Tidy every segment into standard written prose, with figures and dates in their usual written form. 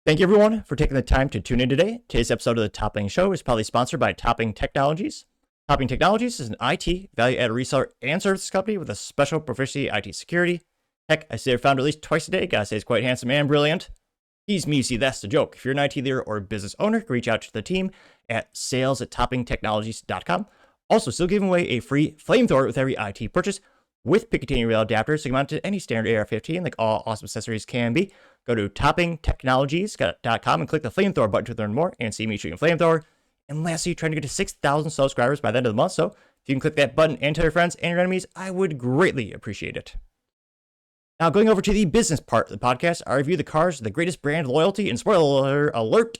Thank you, everyone, for taking the time to tune in today. Today's episode of the Topping Show is proudly sponsored by Topping Technologies. Topping Technologies is an IT value-added reseller and services company with a special proficiency in IT security. Heck, I see their founder at least twice a day. Gotta say, he's quite handsome and brilliant. He's me, see, that's the joke. If you're an IT leader or business owner, reach out to the team at sales@toppingtechnologies.com. Also, still giving away a free flamethrower with every IT purchase with Picatinny rail adapter, so you can mount it to any standard AR-15, like all awesome accessories can be. Go to toppingtechnologies.com and click the flamethrower button to learn more and see me shooting a flamethrower. And lastly, trying to get to 6,000 subscribers by the end of the month, so if you can click that button and tell your friends and your enemies, I would greatly appreciate it. Now, going over to the business part of the podcast, I review the cars with the greatest brand loyalty, and spoiler alert,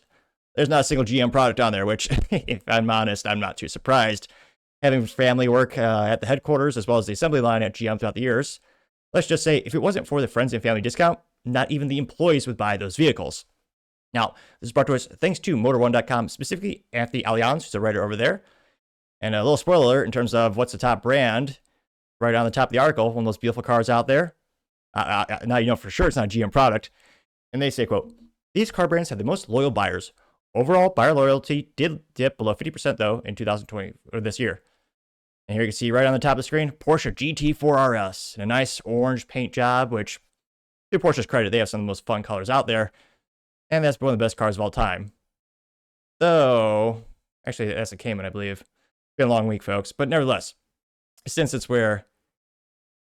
there's not a single GM product on there, which, if I'm honest, I'm not too surprised. Having family work at the headquarters as well as the assembly line at GM throughout the years, let's just say if it wasn't for the friends and family discount, not even the employees would buy those vehicles. Now, this is brought to us thanks to Motor1.com, specifically Anthony Allianz, who's a writer over there. And a little spoiler alert in terms of what's the top brand, right on the top of the article, one of those beautiful cars out there. Now you know for sure it's not a GM product. And they say, quote, "These car brands have the most loyal buyers. Overall, buyer loyalty did dip below 50% though in 2020 or this year." And here you can see right on the top of the screen, Porsche GT4 RS, and a nice orange paint job, which, to Porsche's credit, they have some of the most fun colors out there. And that's one of the best cars of all time. Though, actually, that's a Cayman, I believe. Been a long week, folks. But nevertheless, since it's where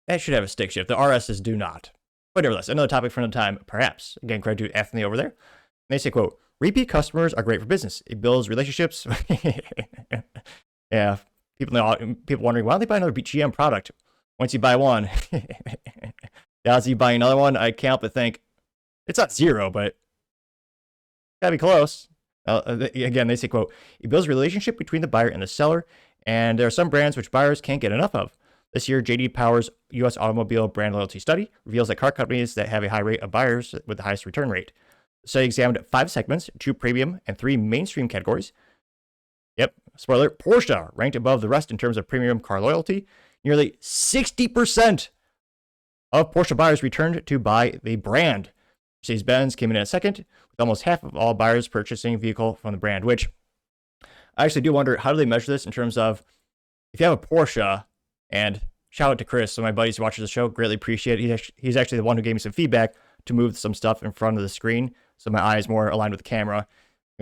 that should have a stick shift, the RSs do not. But nevertheless, another topic for another time, perhaps. Again, credit to Anthony over there. And they say, quote, "Repeat customers are great for business. It builds relationships." Yeah. People wondering, why don't they buy another GM product? Once you buy one, as you buy another one, I can't help but think, it's not zero, but gotta be close. Again, they say, quote, "It builds a relationship between the buyer and the seller, and there are some brands which buyers can't get enough of." This year, JD Power's U.S. Automobile Brand Loyalty Study reveals that car companies that have a high rate of buyers with the highest return rate. The study examined 5 segments, 2 premium and 3 mainstream categories. Yep, spoiler, Porsche ranked above the rest in terms of premium car loyalty. Nearly 60% of Porsche buyers returned to buy the brand. Mercedes-Benz came in at second, with almost half of all buyers purchasing a vehicle from the brand, which I actually do wonder, how do they measure this in terms of, if you have a Porsche, and shout out to Chris, one of my buddies who watches the show, greatly appreciate it. He's actually the one who gave me some feedback to move some stuff in front of the screen, so my eye is more aligned with the camera.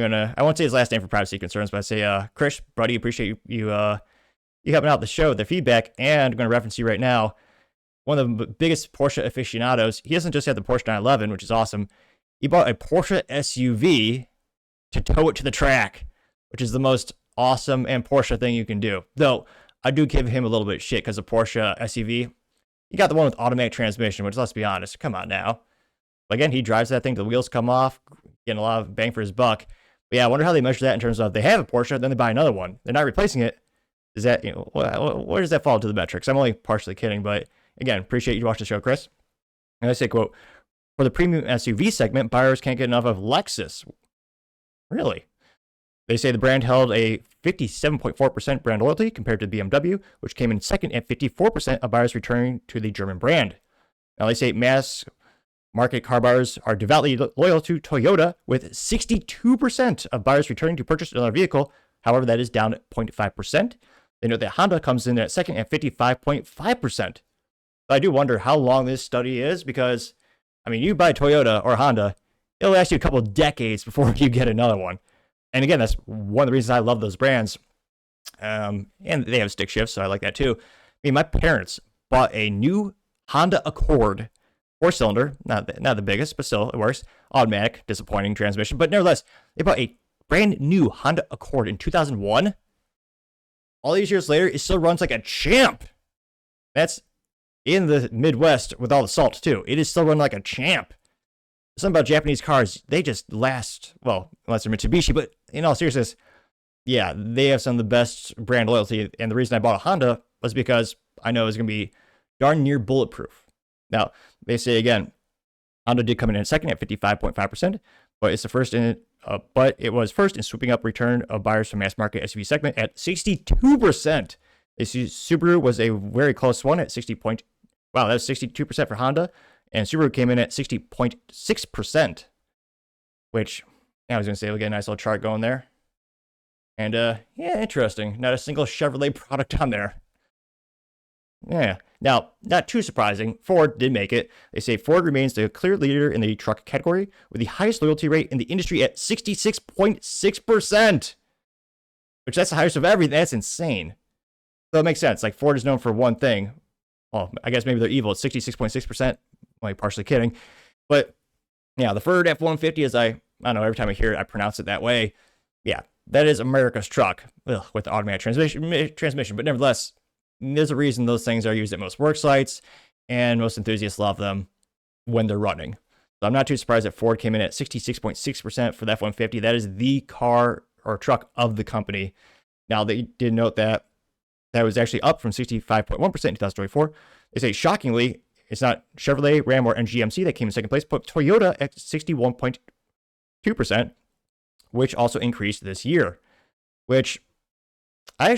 I won't say his last name for privacy concerns, but I say, Chris, buddy, appreciate you helping out the show with the feedback, and I'm going to reference you right now. One of the biggest Porsche aficionados, he doesn't just have the Porsche 911, which is awesome. He bought a Porsche SUV to tow it to the track, which is the most awesome and Porsche thing you can do. Though, I do give him a little bit of shit because the Porsche SUV, he got the one with automatic transmission, which, let's be honest, come on now. Again, he drives that thing till the wheels come off, getting a lot of bang for his buck. But yeah, I wonder how they measure that in terms of, they have a Porsche, then they buy another one. They're not replacing it. Is that, where does that fall to the metrics? I'm only partially kidding, but again, appreciate you watching the show, Chris. And I say, quote, "For the premium SUV segment, buyers can't get enough of Lexus." Really? They say the brand held a 57.4% brand loyalty compared to BMW, which came in second at 54% of buyers returning to the German brand. Now, they say mass market car buyers are devoutly loyal to Toyota, with 62% of buyers returning to purchase another vehicle. However, that is down 0.5%. They note that Honda comes in at second at 55.5%. I do wonder how long this study is, because, I mean, you buy Toyota or Honda, it'll last you a couple of decades before you get another one. And again, that's one of the reasons I love those brands. And they have stick shifts, so I like that too. I mean, my parents bought a new Honda Accord, 4-cylinder, not the biggest, but still, it works. Automatic, disappointing transmission, but nevertheless, they bought a brand new Honda Accord in 2001. All these years later, it still runs like a champ. That's in the Midwest with all the salt too. It is still running like a champ. Something about Japanese cars, they just last, well, unless they're Mitsubishi, but in all seriousness, yeah, they have some of the best brand loyalty. And the reason I bought a Honda was because I know it's going to be darn near bulletproof. Now, they say again, Honda did come in second at 55.5%, but it was first in swooping up return of buyers from mass market SUV segment at 62%. They see Subaru was a very close one at 60. Wow, that was 62% for Honda, and Subaru came in at 60.6%. which I was going to say, we'll get a nice little chart going there. And yeah, interesting. Not a single Chevrolet product on there. Yeah. Now, not too surprising, Ford did make it. They say Ford remains the clear leader in the truck category with the highest loyalty rate in the industry at 66.6%, which that's the highest of everything. That's insane. So it makes sense. Like, Ford is known for one thing. Well, I guess maybe they're evil. It's 66.6%. I'm partially kidding. But yeah, the Ford F-150, as I don't know, every time I hear it, I pronounce it that way. Yeah, that is America's truck. Ugh, with the automatic transmission. But nevertheless, there's a reason those things are used at most work sites, and most enthusiasts love them when they're running. So I'm not too surprised that Ford came in at 66.6% for the F-150. That is the car or truck of the company. Now, they did note that that was actually up from 65.1% in 2024. They say, shockingly, it's not Chevrolet, Ram, or GMC that came in second place, but Toyota at 61.2%, which also increased this year, which I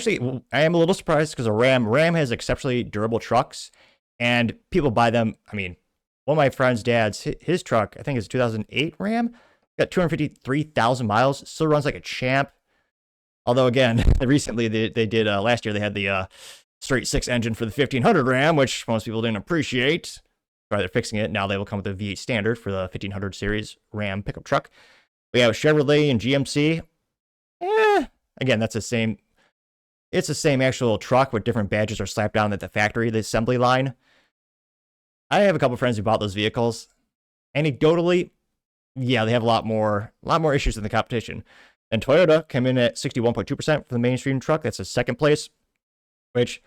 am a little surprised because Ram has exceptionally durable trucks, and people buy them. I mean, one of my friend's dad's, his truck, I think is 2008 Ram, got 253,000 miles, still runs like a champ. Although, again, recently they did, last year they had the straight 6 engine for the 1500 Ram, which most people didn't appreciate. Sorry, they're fixing it. Now they will come with a V8 standard for the 1500 series Ram pickup truck. But yeah, with Chevrolet and GMC, again, that's the same. It's the same actual truck with different badges are slapped down at the factory, the assembly line. I have a couple friends who bought those vehicles. Anecdotally, yeah, they have a lot more issues than the competition. And Toyota came in at 61.2% for the mainstream truck. That's a second place, which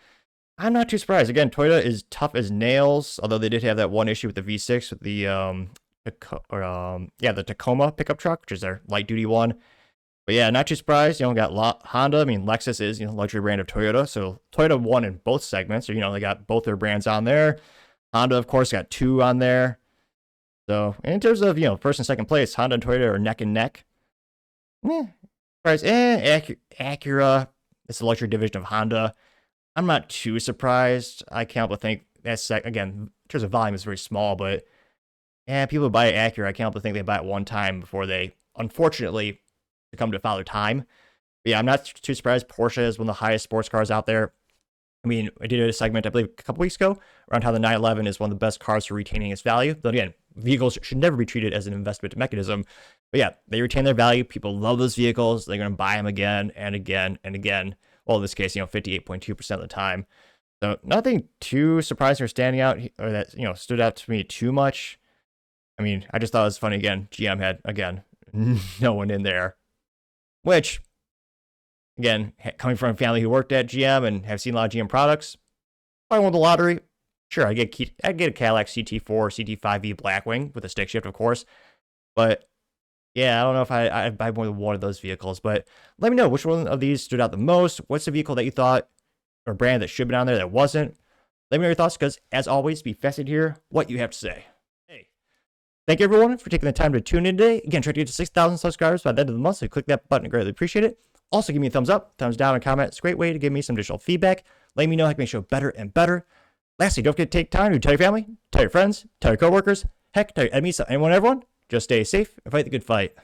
I'm not too surprised. Again, Toyota is tough as nails, although they did have that one issue with the V6 with the the Tacoma pickup truck, which is their light duty one. But yeah, not too surprised. Got Honda. I mean, Lexus is, luxury brand of Toyota. So Toyota won in both segments. Or, they got both their brands on there. Honda, of course, got 2 on there. So in terms of, first and second place, Honda and Toyota are neck and neck. Acura, it's the luxury division of Honda. I'm not too surprised. I can't but think that's, again, in terms of volume, it's very small. But yeah, people buy Acura. I can't but think they buy it one time before they, unfortunately, come to Father Time. But yeah, I'm not too surprised. Porsche is one of the highest sports cars out there. I mean, I did a segment, I believe, a couple weeks ago around how the 911 is one of the best cars for retaining its value. But again, vehicles should never be treated as an investment mechanism. But yeah, they retain their value. People love those vehicles. They're going to buy them again and again and again. Well, in this case, 58.2% of the time. So nothing too surprising or standing out, or that, stood out to me too much. I mean, I just thought it was funny. Again, GM had, again, no one in there. Which, again, coming from a family who worked at GM and have seen a lot of GM products, if I won the lottery, sure, I'd get a Cadillac CT4 or CT5V Blackwing with a stick shift, of course. But yeah, I don't know if I'd buy more than one of those vehicles. But let me know which one of these stood out the most. What's the vehicle that you thought, or brand that should have been on there that wasn't? Let me know your thoughts, because as always, be fascinated to hear what you have to say. Thank you, everyone, for taking the time to tune in today. Again, try to get to 6,000 subscribers by the end of the month, so click that button. I greatly appreciate it. Also, give me a thumbs up, thumbs down, and comment. It's a great way to give me some additional feedback. Let me know how I can make the show better and better. Lastly, don't forget to take time to tell your family, tell your friends, tell your coworkers, heck, tell your enemies, tell anyone, everyone. Just stay safe and fight the good fight.